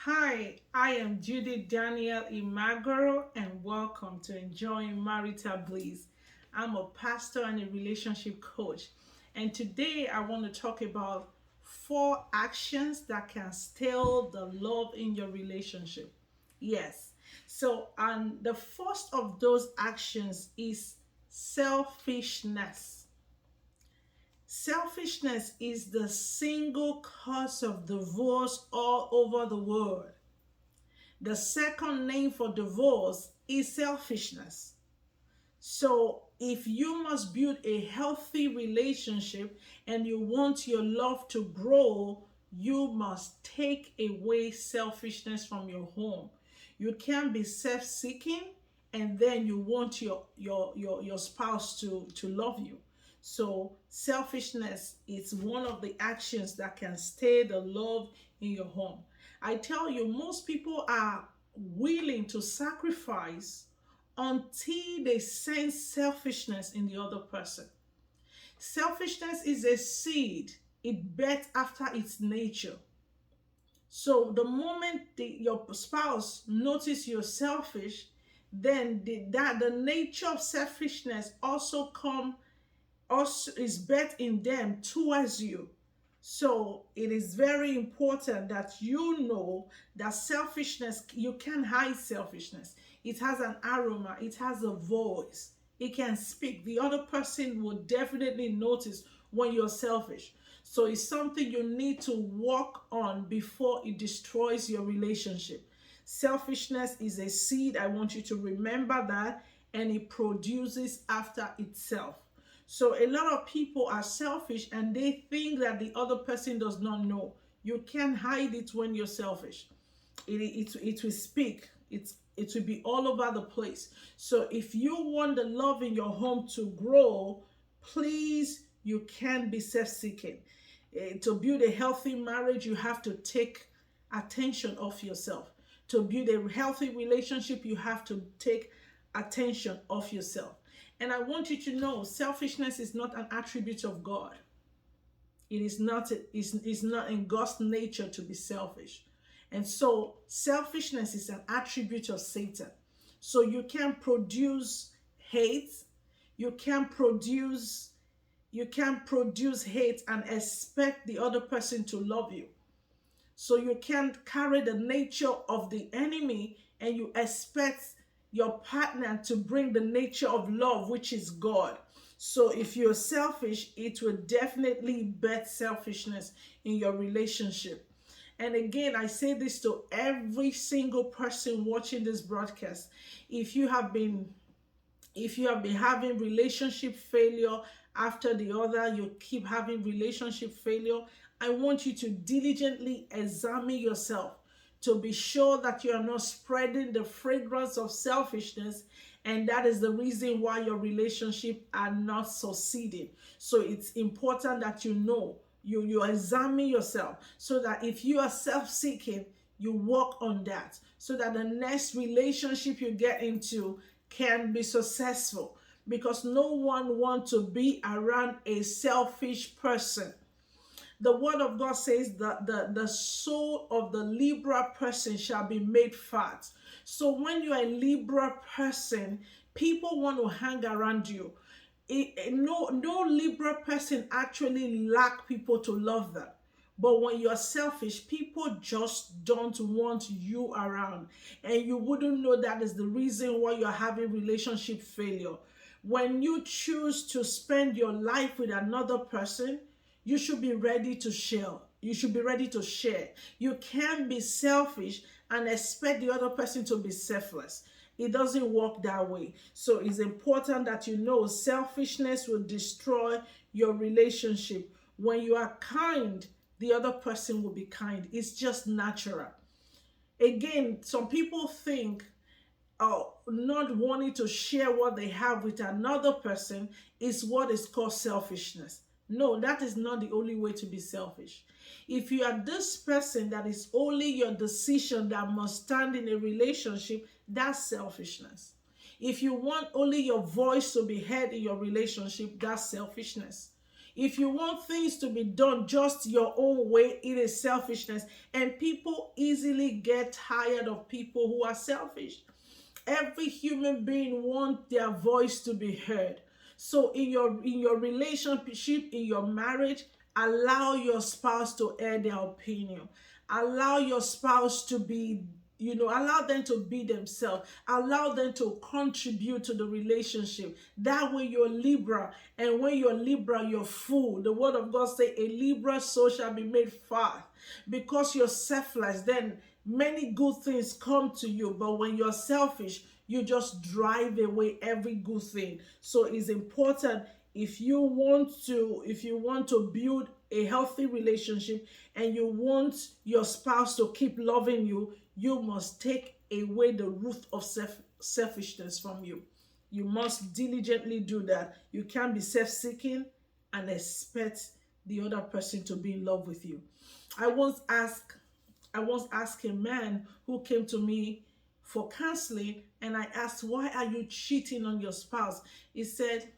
Hi, I am Judy Daniel Imagoro, and welcome to Enjoying Marital Bliss. I'm a pastor and a relationship coach, and today I want to talk about four actions that can still the love in your relationship. Yes, and the first of those actions is selfishness. Selfishness is the single cause of divorce all over the world. The second name for divorce is selfishness. So, if you must build a healthy relationship and you want your love to grow, you must take away selfishness from your home. You can't be self-seeking and then you want your spouse to love you. So, selfishness is one of the actions that can stay the love in your home. I tell you, most people are willing to sacrifice until they sense selfishness in the other person. Selfishness is a seed, it births after its nature. So the moment your spouse notices you're selfish, then the nature of selfishness also is birthed in them towards you. So it is very important that you know that selfishness, you can't hide selfishness. It has an aroma, it has a voice, it can speak. The other person will definitely notice when you're selfish. So it's something you need to work on before it destroys your relationship. Selfishness is a seed. I want you to remember that, and it produces after itself. So a lot of people are selfish and they think that the other person does not know. You can't hide it when you're selfish. It will speak. It will be all over the place. So if you want the love in your home to grow, please, you can't be self-seeking. To build a healthy marriage, you have to take attention of yourself. To build a healthy relationship, you have to take attention of yourself. And I want you to know selfishness is not an attribute of God. It's not in God's nature to be selfish. And so selfishness is an attribute of Satan. So you can produce hate, you can produce hate and expect the other person to love you. So you can't carry the nature of the enemy and you expect your partner to bring the nature of love, which is God. So if you're selfish, it will definitely birth selfishness in your relationship. And again, I say this to every single person watching this broadcast. If you have been having relationship failure after the other, you keep having relationship failure, I want you to diligently examine yourself to be sure that you are not spreading the fragrance of selfishness, and that is the reason why your relationship are not succeeding. So it's important that you examine yourself, so that if you are self-seeking, you work on that, so that the next relationship you get into can be successful, because no one wants to be around a selfish person. The word of God says that the soul of the liberal person shall be made fat. So when you're a liberal person, people want to hang around you. No liberal person actually lack people to love them. But when you're selfish, people just don't want you around. And you wouldn't know that is the reason why you're having relationship failure. When you choose to spend your life with another person, you should be ready to share. You should be ready to share. You can't be selfish and expect the other person to be selfless. It doesn't work that way. So it's important that you know selfishness will destroy your relationship. When you are kind, the other person will be kind. It's just natural. Again, some people think not wanting to share what they have with another person is what is called selfishness. No, that is not the only way to be selfish. If you are this person that is only your decision that must stand in a relationship, that's selfishness. If you want only your voice to be heard in your relationship, that's selfishness. If you want things to be done just your own way, it is selfishness. And people easily get tired of people who are selfish. Every human being wants their voice to be heard. So in your relationship, in your marriage, allow your spouse to air their opinion. Allow your spouse to be, allow them to be themselves. Allow them to contribute to the relationship. That way you're Libra, and when you're Libra, you're full. The word of God say, a Libra soul shall be made fat. Because you're selfless, then many good things come to you. But when you're selfish, you just drive away every good thing. So it's important, if you want to build a healthy relationship and you want your spouse to keep loving you, you must take away the root of selfishness from you. You must diligently do that. You can't be self-seeking and expect the other person to be in love with you. I once asked a man who came to me for counseling, and I asked, why are you cheating on your spouse? He said,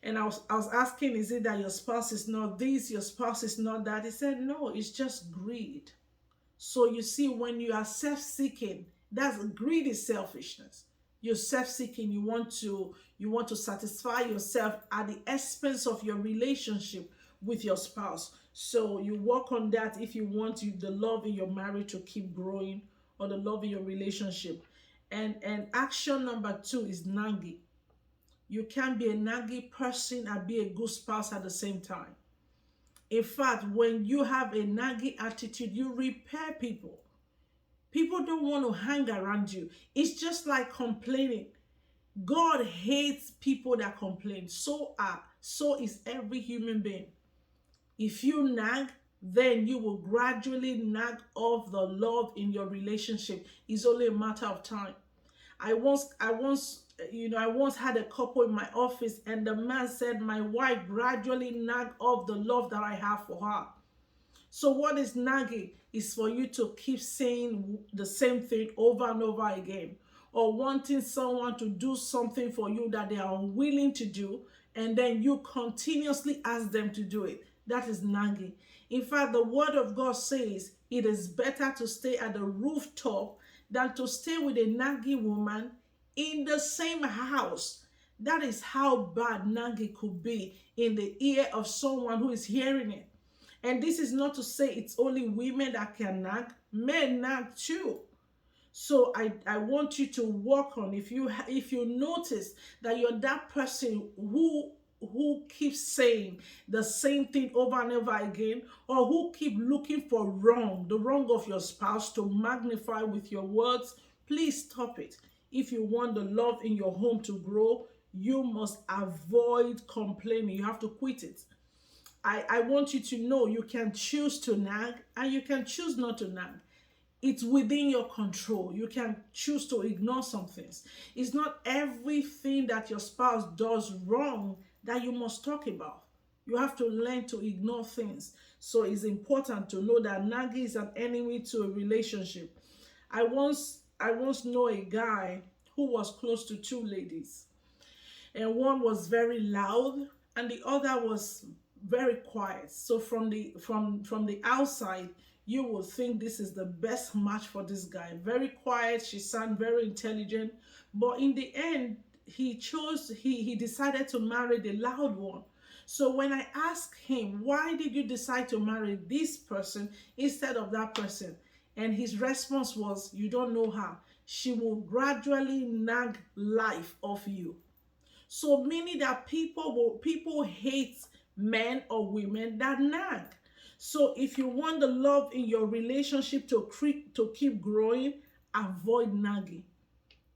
and I was asking, is it that your spouse is not this, your spouse is not that? He said, no, it's just greed. So you see, when you are self-seeking, that's greed is selfishness. You're self-seeking, you want to satisfy yourself at the expense of your relationship with your spouse. So you work on that if you want the love in your marriage to keep growing, or the love in your relationship. And action number 2 is nagging. You can't be a naggy person and be a good spouse at the same time. In fact, when you have a naggy attitude, you repair people. People don't want to hang around you. It's just like complaining. God hates people that complain. So is every human being. If you nag, then you will gradually nag off the love in your relationship. It's only a matter of time. I once had a couple in my office, and the man said, my wife gradually nagged off the love that I have for her. So what is nagging? Is for you to keep saying the same thing over and over again, or wanting someone to do something for you that they are unwilling to do, and then you continuously ask them to do it. That is nagging. In fact, the word of God says it is better to stay at the rooftop than to stay with a naggy woman in the same house. That is how bad nagging could be in the ear of someone who is hearing it. And this is not to say it's only women that can nag. Men nag too. So I want you to work on, if you notice that you're that person who keeps saying the same thing over and over again, or who keep looking for the wrong of your spouse to magnify with your words, please stop it. If you want the love in your home to grow, you must avoid complaining. You have to quit it. I want you to know you can choose to nag and you can choose not to nag. It's within your control. You can choose to ignore some things. It's not everything that your spouse does wrong that you must talk about. You have to learn to ignore things. So it's important to know that nagging is an enemy to a relationship. I once know a guy who was close to two ladies, and one was very loud and the other was very quiet. So from the outside, you will think this is the best match for this guy. Very quiet, she sounds very intelligent, but in the end, he decided to marry the loud one. So when I asked him, why did you decide to marry this person instead of that person? And his response was, you don't know her. She will gradually nag life off you. So meaning that people hate men or women that nag. So if you want the love in your relationship to keep growing, avoid nagging.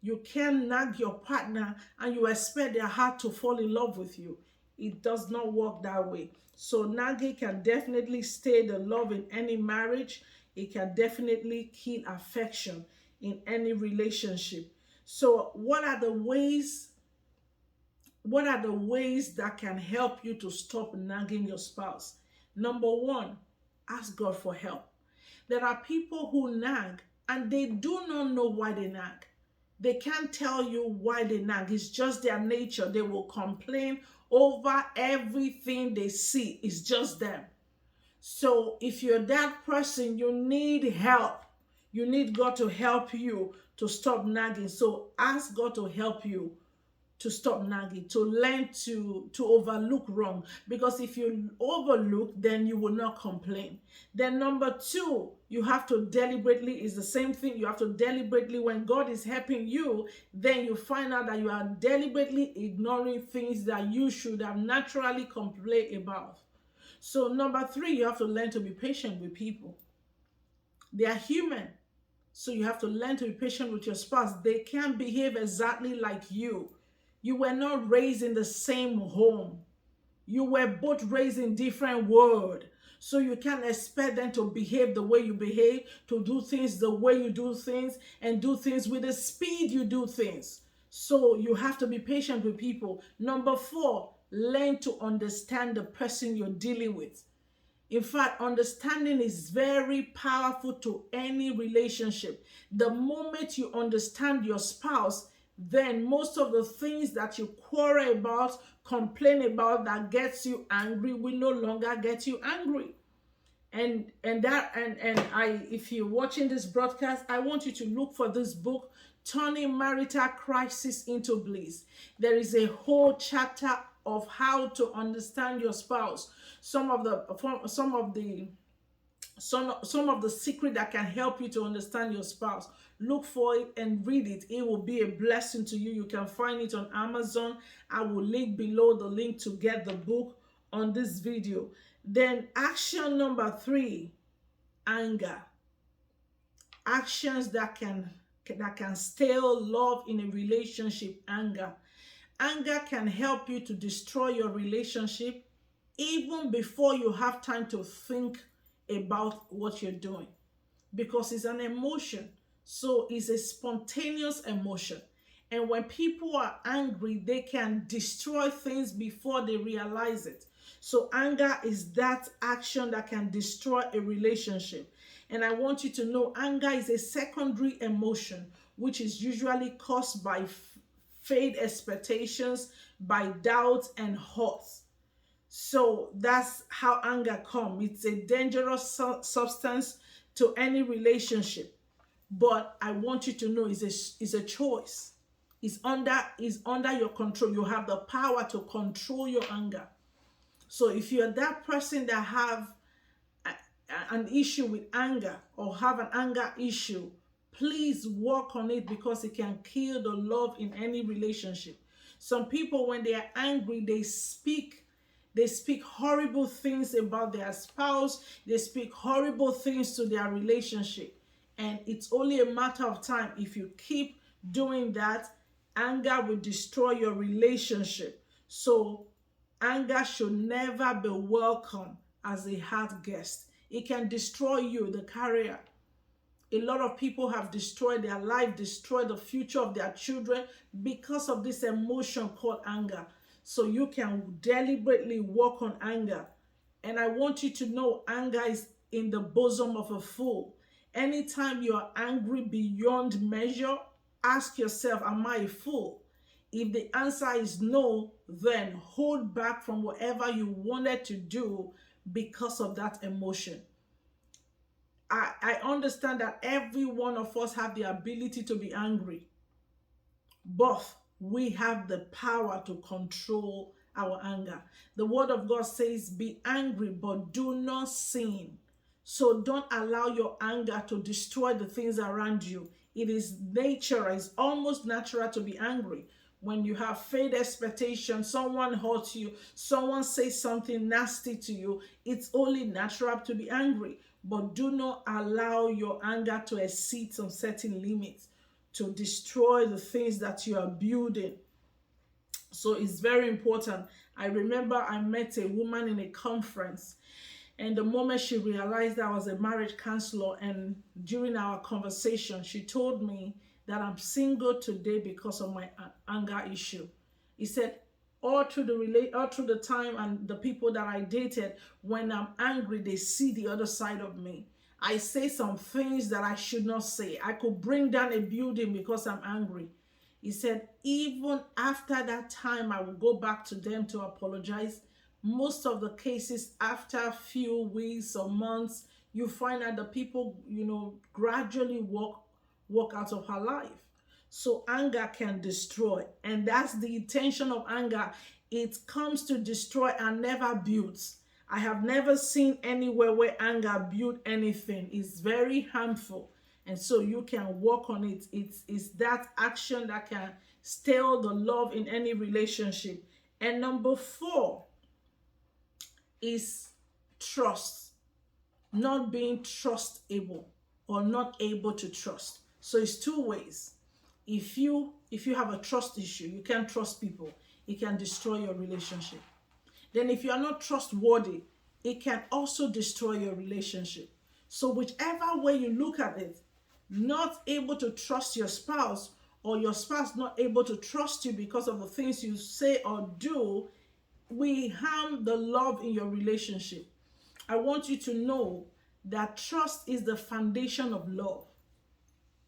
You can't nag your partner and you expect their heart to fall in love with you. It does not work that way. So nagging can definitely stay the love in any marriage. It can definitely kill affection in any relationship. So what are the ways that can help you to stop nagging your spouse? Number 1, ask God for help. There are people who nag and they do not know why they nag. They can't tell you why they nag. It's just their nature. They will complain over everything they see. It's just them. So if you're that person, you need help. You need God to help you to stop nagging. So ask God to help you to stop nagging, to learn to overlook wrong. Because if you overlook, then you will not complain. Then number two, you have to deliberately, is the same thing. You have to deliberately, when God is helping you, then you find out that you are deliberately ignoring things that you should have naturally complained about. So number three, you have to learn to be patient with people. They are human. So you have to learn to be patient with your spouse. They can't behave exactly like you. You were not raised in the same home. You were both raised in different world. So you can't expect them to behave the way you behave, to do things the way you do things, and do things with the speed you do things. So you have to be patient with people. Number four, learn to understand the person you're dealing with. In fact, understanding is very powerful to any relationship. The moment you understand your spouse, then most of the things that you quarrel about, complain about, that gets you angry will no longer get you angry. And if you're watching this broadcast, I want you to look for this book, Turning Marital Crisis into Bliss. There is a whole chapter of how to understand your spouse. Some of the secret that can help you to understand your spouse. Look for it and read it. It will be a blessing to you. You can find it on Amazon. I will link below the link to get the book on this video. Then action number three, anger. Actions that can stale love in a relationship. Anger can help you to destroy your relationship even before you have time to think about what you're doing, because it's an emotion. So it's a spontaneous emotion. And when people are angry, they can destroy things before they realize it. So anger is that action that can destroy a relationship. And I want you to know anger is a secondary emotion, which is usually caused by fade expectations, by doubt and hurt. So that's how anger comes. It's a dangerous substance to any relationship. But I want you to know it's a choice. It's under your control. You have the power to control your anger. So if you're that person that have an issue with anger or have an anger issue, please work on it, because it can kill the love in any relationship. Some people, when they are angry, they speak horrible things about their spouse. They speak horrible things to their relationship. And it's only a matter of time. If you keep doing that, anger will destroy your relationship. So anger should never be welcome as a hard guest. It can destroy you, the career. A lot of people have destroyed their life, destroyed the future of their children because of this emotion called anger. So you can deliberately work on anger. And I want you to know anger is in the bosom of a fool. Anytime you are angry beyond measure, ask yourself, am I a fool? If the answer is no, then hold back from whatever you wanted to do because of that emotion. I understand that every one of us have the ability to be angry, but we have the power to control our anger. The word of God says, be angry, but do not sin. So don't allow your anger to destroy the things around you. It is nature, it's almost natural to be angry. When you have failed expectation, someone hurts you, someone says something nasty to you, it's only natural to be angry. But do not allow your anger to exceed some certain limits, to destroy the things that you are building. So it's very important. I remember I met a woman in a conference, and the moment she realized I was a marriage counselor, and during our conversation, she told me that I'm single today because of my anger issue. He said, all through the time and the people that I dated, when I'm angry, they see the other side of me. I say some things that I should not say. I could bring down a building because I'm angry. He said, even after that time, I will go back to them to apologize. Most of the cases, after a few weeks or months, you find out the people, gradually walk out of her life. So anger can destroy, and that's the intention of anger. It comes to destroy and never builds. I have never seen anywhere where anger built anything. It's very harmful, and so you can work on it. It's that action that can steal the love in any relationship. And number 4 is trust. Not being trustable or not able to trust. So it's two ways. If you have a trust issue, you can't trust people, it can destroy your relationship. Then if you are not trustworthy, it can also destroy your relationship. So whichever way you look at it, not able to trust your spouse, or your spouse not able to trust you because of the things you say or do, we harm the love in your relationship. I want you to know that trust is the foundation of love.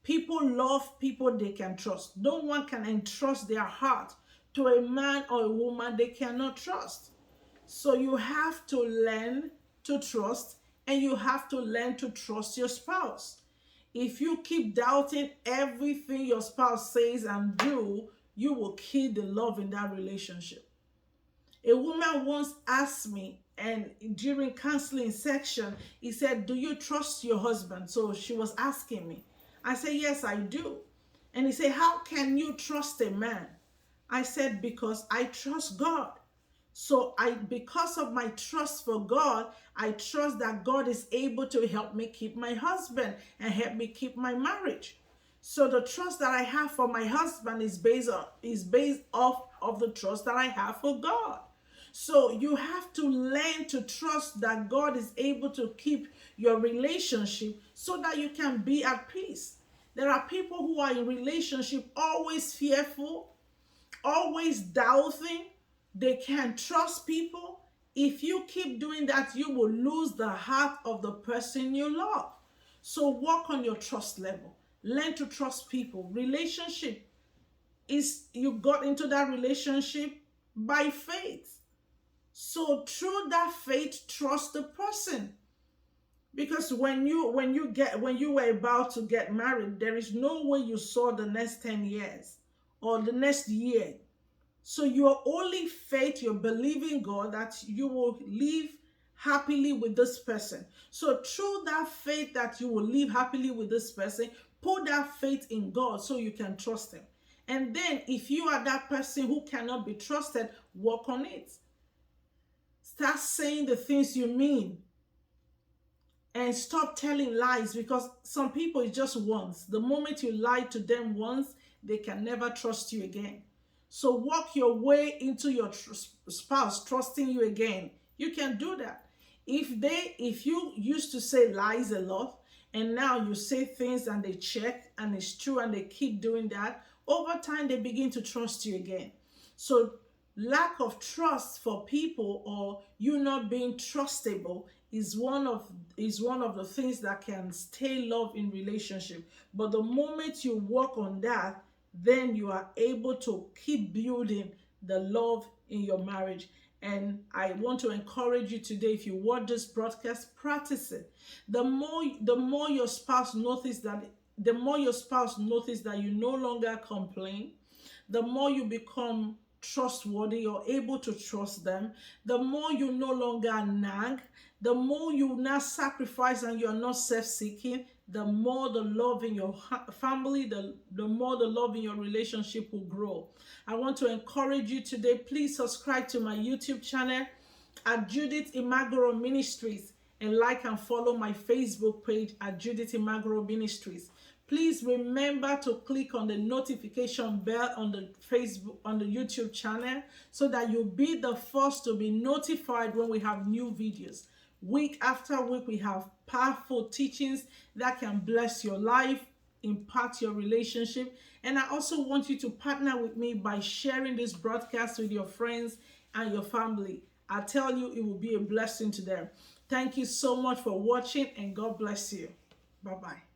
People love people they can trust. No one can entrust their heart to a man or a woman they cannot trust. So you have to learn to trust, and you have to learn to trust your spouse. If you keep doubting everything your spouse says and do, you will kill the love in that relationship. A woman once asked me, and during counseling section, he said, do you trust your husband? So she was asking me. I said, yes, I do. And he said, how can you trust a man? I said, because I trust God. So because of my trust for God, I trust that God is able to help me keep my husband and help me keep my marriage. So the trust that I have for my husband is based off of the trust that I have for God. So you have to learn to trust that God is able to keep your relationship so that you can be at peace. There are people who are in relationship always fearful, always doubting. They can't trust people. If you keep doing that, you will lose the heart of the person you love. So work on your trust level. Learn to trust people. Relationship is, you got into that relationship by faith. So through that faith, trust the person. Because when you were about to get married, there is no way you saw the next 10 years or the next year. So your only faith, you're believing God that you will live happily with this person. So through that faith that you will live happily with this person, put that faith in God so you can trust him. And then if you are that person who cannot be trusted, work on it. Start saying the things you mean. And stop telling lies, because some people, it's just once. The moment you lie to them once, they can never trust you again. So walk your way into your spouse trusting you again. You can do that. If you used to say lies a lot, and now you say things and they check and it's true and they keep doing that, over time they begin to trust you again. So lack of trust for people, or you not being trustable, is one of the things that can stay love in relationship. But the moment you work on that, then you are able to keep building the love in your marriage. And I want to encourage you today, if you watch this broadcast, practice it. The more your spouse notices that you no longer complain, the more you become trustworthy, you're able to trust them, the more you no longer nag, the more you now sacrifice and you're not self-seeking, the more the love in your family, the more the love in your relationship will grow. I want to encourage you today, please subscribe to my YouTube channel at Judith Imagoro Ministries, and like and follow my Facebook page at Judith Imagoro Ministries. Please remember to click on the notification bell on the YouTube channel, so that you'll be the first to be notified when we have new videos. Week after week, we have powerful teachings that can bless your life, impact your relationship. And I also want you to partner with me by sharing this broadcast with your friends and your family. I tell you, it will be a blessing to them. Thank you so much for watching, and God bless you. Bye-bye.